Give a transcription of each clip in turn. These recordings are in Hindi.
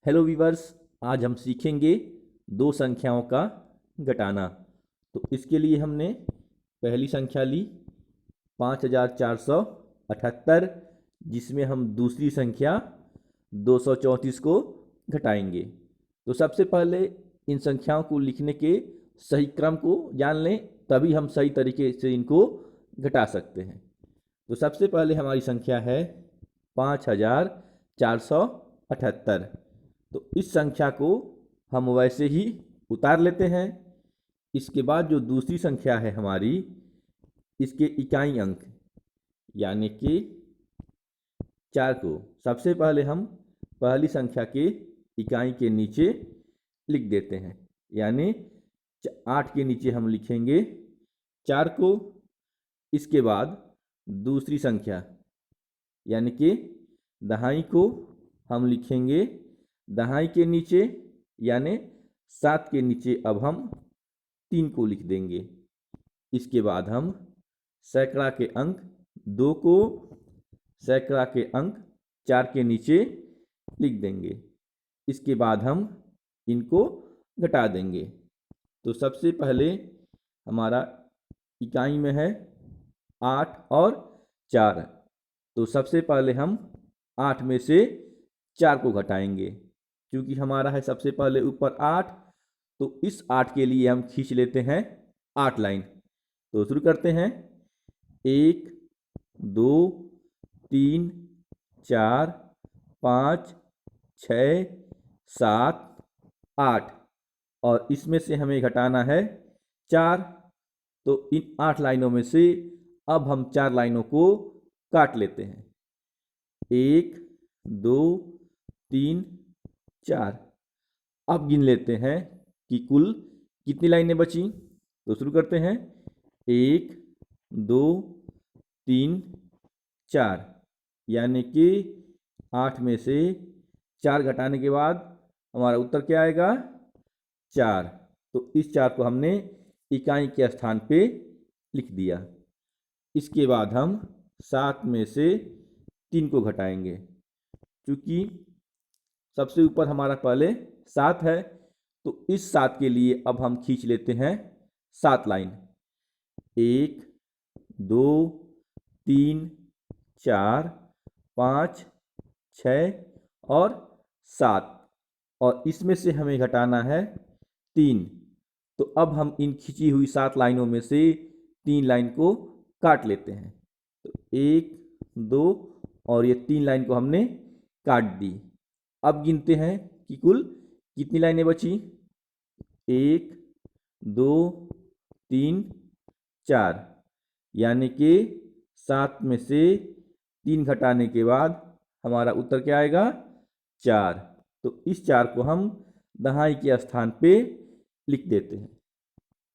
हेलो वीवर्स, आज हम सीखेंगे दो संख्याओं का घटाना। तो इसके लिए हमने पहली संख्या ली 5478, जिसमें हम दूसरी संख्या 234 को घटाएंगे। तो सबसे पहले इन संख्याओं को लिखने के सही क्रम को जान लें, तभी हम सही तरीके से इनको घटा सकते हैं। तो सबसे पहले हमारी संख्या है 5478। तो इस संख्या को हम वैसे ही उतार लेते हैं। इसके बाद जो दूसरी संख्या है हमारी, इसके इकाई अंक यानी कि 4 को सबसे पहले हम पहली संख्या के इकाई के नीचे लिख देते हैं। यानी 8 के नीचे हम लिखेंगे 4 को। इसके बाद दूसरी संख्या यानी कि दहाई को हम लिखेंगे दहाई के नीचे, यानी 7 के नीचे अब हम 3 को लिख देंगे। इसके बाद हम सैकड़ा के अंक 2 को सैकड़ा के अंक 4 के नीचे लिख देंगे। इसके बाद हम इनको घटा देंगे। तो सबसे पहले हमारा इकाई में है 8 और 4। तो सबसे पहले हम 8 में से 4 को घटाएंगे। क्योंकि हमारा है सबसे पहले ऊपर 8, तो इस 8 के लिए हम खींच लेते हैं 8 लाइन। तो शुरू करते हैं। 1 2 3 4 5 6 7 8, और इसमें से हमें घटाना है 4। तो इन 8 लाइनों में से अब हम 4 लाइनों को काट लेते हैं। 1 2 3 4। अब गिन लेते हैं कि कुल कितनी लाइनें बची। तो शुरू करते हैं। 1 2 3 4, यानी कि 8 में से 4 घटाने के बाद हमारा उत्तर क्या आएगा? 4। तो इस 4 को हमने इकाई के स्थान पे लिख दिया। इसके बाद हम 7 में से 3 को घटाएंगे। क्योंकि सबसे ऊपर हमारा पहले 7 है, तो इस 7 के लिए अब हम खींच लेते हैं 7 लाइन। 1 2 3 4 5 6 और 7, और इसमें से हमें घटाना है 3। तो अब हम इन खींची हुई 7 लाइनों में से 3 लाइन को काट लेते हैं। तो 1 2 और ये 3 लाइन को हमने काट दी। अब गिनते हैं कि कुल कितनी लाइनें बची। 1 2 3 4, यानी कि 7 में से 3 घटाने के बाद हमारा उत्तर क्या आएगा? 4। तो इस 4 को हम दहाई के स्थान पे लिख देते हैं।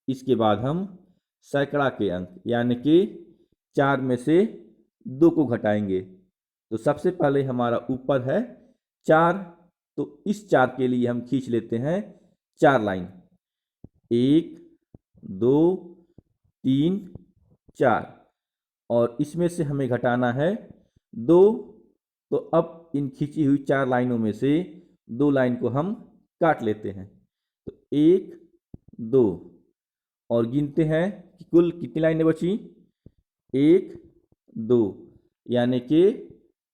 इसके बाद हम सैकड़ा के अंक यानी कि 4 में से 2 को घटाएंगे। तो सबसे पहले हमारा ऊपर है 4, तो इस 4 के लिए हम खींच लेते हैं 4 लाइन। 1 2 3 4, और इसमें से हमें घटाना है 2। तो अब इन खींची हुई 4 लाइनों में से 2 लाइन को हम काट लेते हैं। तो 1 2, और गिनते हैं कि कुल कितनी लाइनें बची। 1 2, यानी कि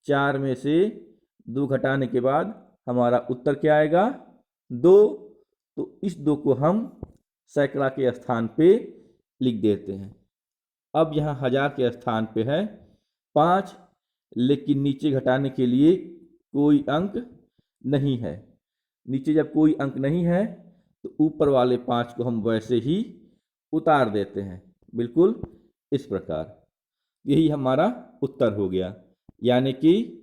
4 में से 2 घटाने के बाद हमारा उत्तर क्या आएगा? 2। तो इस 2 को हम सैकड़ा के स्थान पे लिख देते हैं। अब यहाँ हजार के स्थान पे है 5, लेकिन नीचे घटाने के लिए कोई अंक नहीं है। नीचे जब कोई अंक नहीं है तो ऊपर वाले 5 को हम वैसे ही उतार देते हैं, बिल्कुल इस प्रकार। यही हमारा उत्तर हो गया। यानी कि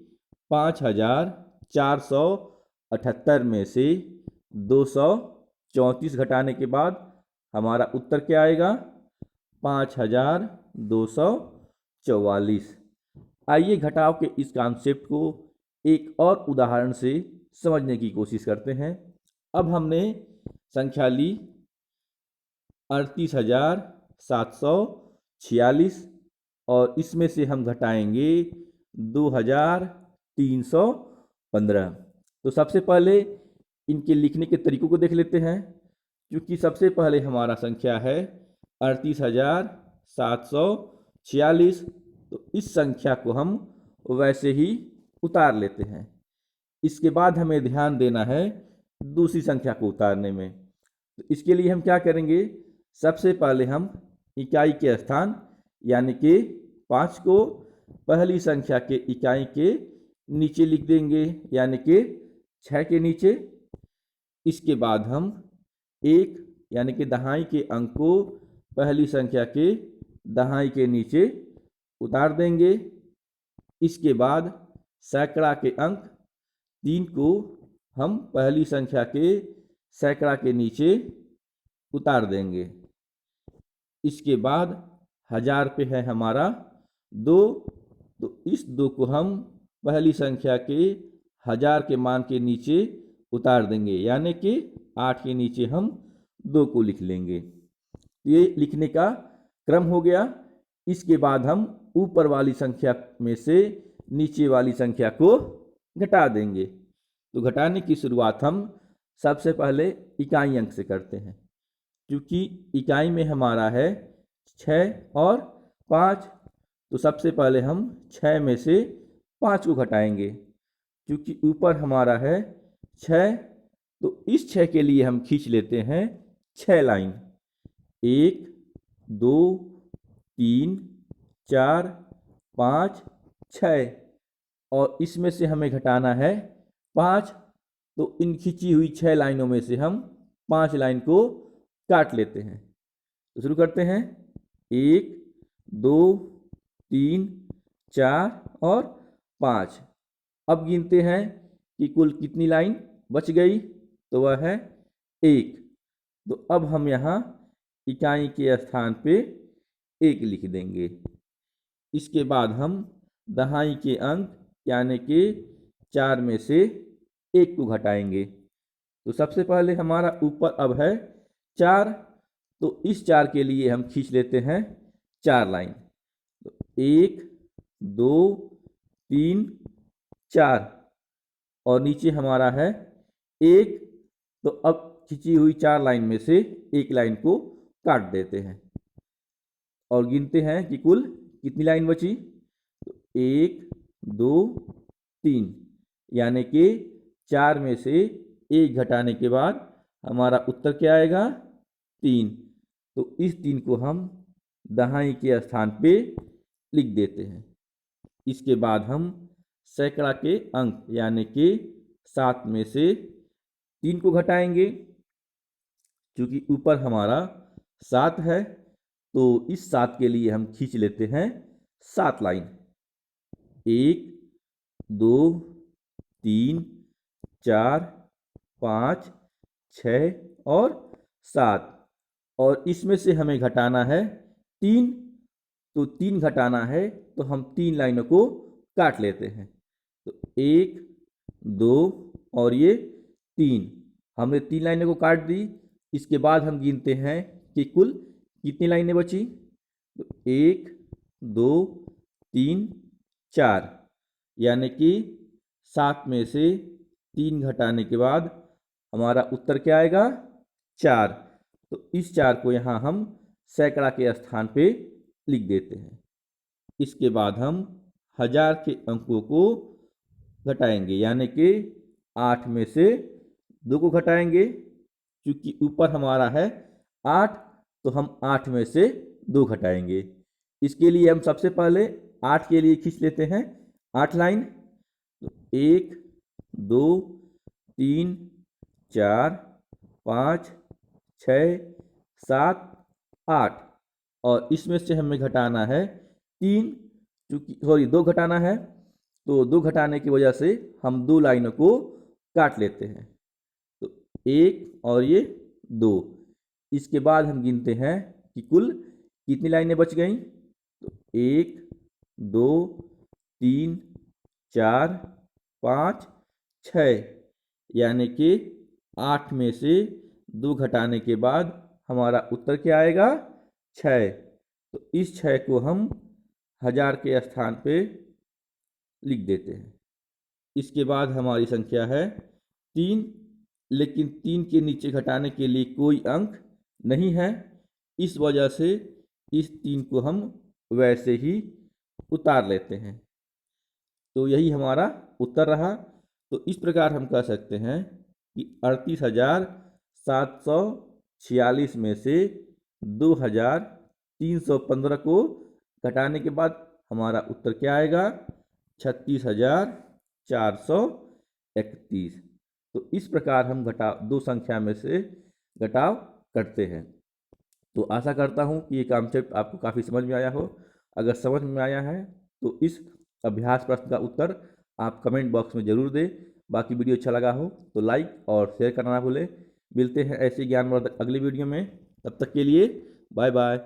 5478 में से 234 घटाने के बाद हमारा उत्तर क्या आएगा? 5244। आइए घटाव के इस कॉन्सेप्ट को एक और उदाहरण से समझने की कोशिश करते हैं। अब हमने संख्या ली 38,746, और इसमें से हम घटाएंगे 2,315। तो सबसे पहले इनके लिखने के तरीकों को देख लेते हैं। क्योंकि सबसे पहले हमारा संख्या है 38,746, तो इस संख्या को हम वैसे ही उतार लेते हैं। इसके बाद हमें ध्यान देना है दूसरी संख्या को उतारने में। तो इसके लिए हम क्या करेंगे, सबसे पहले हम इकाई के स्थान यानी कि 5 को पहली संख्या के इकाई के नीचे लिख देंगे, यानी कि 6 के नीचे। इसके बाद हम 1 यानी कि दहाई के अंक को पहली संख्या के दहाई के नीचे उतार देंगे। इसके बाद सैकड़ा के अंक 3 को हम पहली संख्या के सैकड़ा के नीचे उतार देंगे। इसके बाद 1000 पे है हमारा 2, तो इस 2 को हम पहली संख्या के 1000 के मान के नीचे उतार देंगे, यानी कि 8 के नीचे हम 2 को लिख लेंगे। ये लिखने का क्रम हो गया। इसके बाद हम ऊपर वाली संख्या में से नीचे वाली संख्या को घटा देंगे। तो घटाने की शुरुआत हम सबसे पहले इकाई अंक से करते हैं। क्योंकि इकाई में हमारा है 6 और 5, तो सबसे पहले हम 6 में से 5 को घटाएंगे। क्योंकि ऊपर हमारा है 6, तो इस 6 के लिए हम खींच लेते हैं 6 लाइन। 1 2 3 4 5 6, और इसमें से हमें घटाना है 5, तो इन खींची हुई 6 लाइनों में से हम 5 लाइन को काट लेते हैं। तो शुरू करते हैं। 1 2 3 4 और 5। अब गिनते हैं कि कुल कितनी लाइन बच गई, तो वह है 1। तो अब हम यहाँ इकाई के स्थान पे 1 लिख देंगे। इसके बाद हम दहाई के अंक यानी कि 4 में से 1 को घटाएंगे। तो सबसे पहले हमारा ऊपर अब है 4, तो इस 4 के लिए हम खींच लेते हैं 4 लाइन। तो 1 2 3 4, और नीचे हमारा है 1, तो अब खींची हुई 4 लाइन में से 1 लाइन को काट देते हैं और गिनते हैं कि कुल कितनी लाइन बची। तो 1 2 3, यानी कि 4 में से 1 घटाने के बाद हमारा उत्तर क्या आएगा, 3। तो इस 3 को हम दहाई के स्थान पे लिख देते हैं। इसके बाद हम सैकड़ा के अंक यानी कि 7 में से 3 को घटाएंगे। क्योंकि ऊपर हमारा 7 है, तो इस 7 के लिए हम खींच लेते हैं 7 लाइन। 1 2 3 4 5 6 और 7, और इसमें से हमें घटाना है 3, तो 3 घटाना है तो हम 3 लाइनों को काट लेते हैं। तो 1 2 और ये 3, हमने 3 लाइनों को काट दी। इसके बाद हम गिनते हैं कि कुल कितनी लाइनें बची। तो 1 2 3 4, यानी कि 7 में से 3 घटाने के बाद हमारा उत्तर क्या आएगा, 4। तो इस 4 को यहाँ हम सैकड़ा के स्थान पे लिख देते हैं। इसके बाद हम 1000 के अंकों को घटाएंगे, यानी कि 8 में से 2 को घटाएंगे। क्योंकि ऊपर हमारा है 8, तो हम 8 में से 2 घटाएंगे। इसके लिए हम सबसे पहले 8 के लिए खींच लेते हैं 8 लाइन। तो 1 2 3 4 5 6 7 8, और इसमें से हमें घटाना है 3, क्योंकि 2 घटाना है, तो 2 घटाने की वजह से हम 2 लाइनों को काट लेते हैं। तो 1 और ये 2, इसके बाद हम गिनते हैं कि कुल कितनी लाइनें बच गई। तो 1 2 3 4 5 6, यानी कि 8 में से 2 घटाने के बाद हमारा उत्तर क्या आएगा, 6। तो इस 6 को हम 1000 के स्थान पे लिख देते हैं। इसके बाद हमारी संख्या है 3, लेकिन 3 के नीचे घटाने के लिए कोई अंक नहीं है, इस वजह से इस 3 को हम वैसे ही उतार लेते हैं। तो यही हमारा उत्तर रहा। तो इस प्रकार हम कह सकते हैं कि 38,746 में से 2,315 को घटाने के बाद हमारा उत्तर क्या आएगा? 36,431। तो इस प्रकार हम दो संख्या में से घटाव करते हैं। तो आशा करता हूँ कि ये कॉन्सेप्ट आपको काफ़ी समझ में आया हो। अगर समझ में आया है तो इस अभ्यास प्रश्न का उत्तर आप कमेंट बॉक्स में ज़रूर दें। बाकी वीडियो अच्छा लगा हो तो लाइक और शेयर करना ना भूलें। मिलते हैं ऐसे ज्ञानवर्धक अगली वीडियो में। तब तक के लिए बाय बाय।